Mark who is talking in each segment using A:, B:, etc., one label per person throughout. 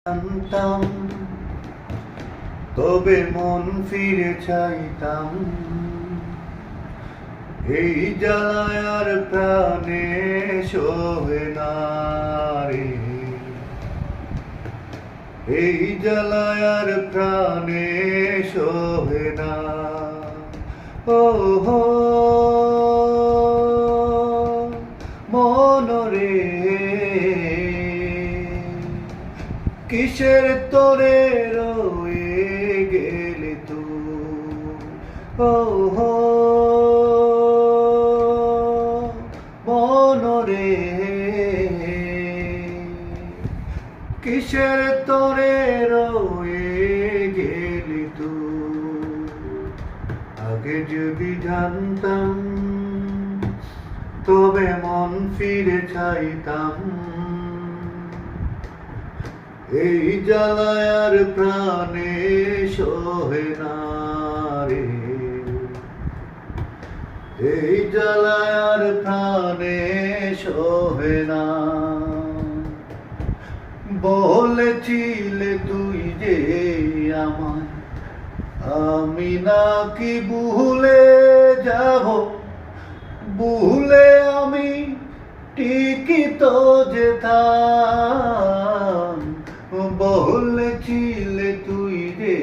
A: জানতাম তবে মন ফিরে চাইতাম, এই জ্বালায় আর প্রাণে শোভে না রে, এই জ্বালায় আর প্রাণে শোভে না। ও হো মন রে, কিসের তোরে রয়ে গেলি তুই? ও হো মন রে, কিসের তোরে রয়ে গেলি তুই? আগে যদি জানতাম তবে মন ফিরে চাইতাম, এই জ্বালায় আর প্রাণে সহে না রে, এই জ্বালায় আর প্রাণে সহে না। বলেছিলে তুই যে আমায়, আমি নাকি ভুলে যাব, ভুলে আমি ঠিকই তো যেতাম। বলেছিলে তুই যে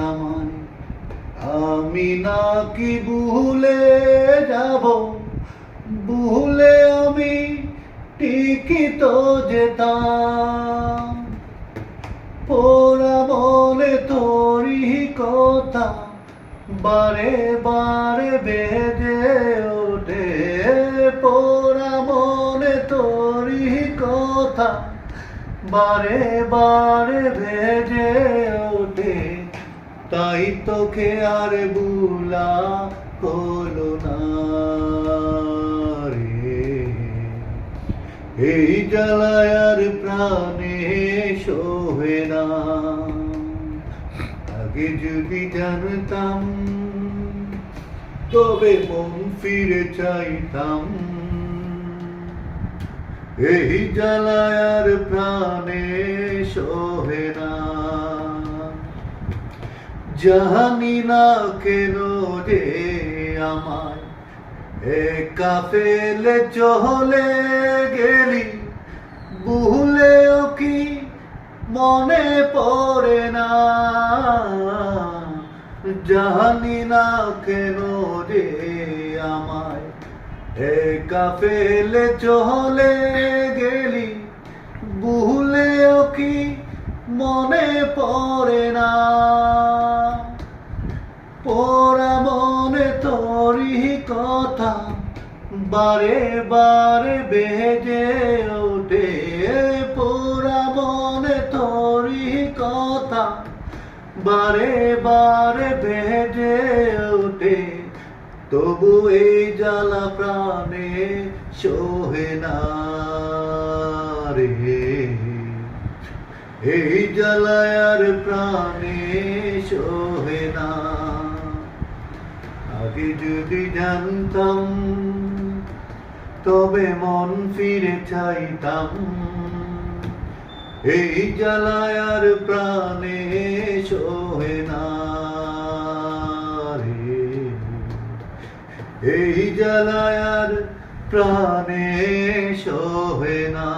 A: আমায়, আমি নাকি ভুলে যাব, ভুলে আমি ঠিকই তো যেতাম। পোড়া মনে তোরই কথা বারে বারে বেজে ওঠে, পোড়া মনে তোরই কথা বারে বারে ভেজে ওঠে, তাই তোকে আর ভুলা হলো না রে, এই জ্বালায় আর প্রাণে শোভে না। আগে যদি জানতাম তবে মন ফিরে চাইতাম, এই জ্বালায় আর প্রাণে শোভে না। জানি না কেন যে আমায় একা ফেলে চলে গেলি, ভুলেও কি মনে পড়ে না? জানি না কেন যে আমায় একা ফেলে চলে গেলি, ভুলেও কি মনে পড়ে না? পোড়া মনে তোরই কথা বারে বারে বেজে ওঠে, পোড়া মনে তোরই কথা বারে বারে বেজে ওঠে, তবু এই জ্বালা প্রাণে সহে না রে, এই জ্বালায় আর প্রাণে সহে না। আগে যদি জানতাম তবে মন ফিরে চাইতাম, এই জ্বালায় আর প্রাণে সহে না রে, এই জ্বালায় আর প্রাণে সহে না।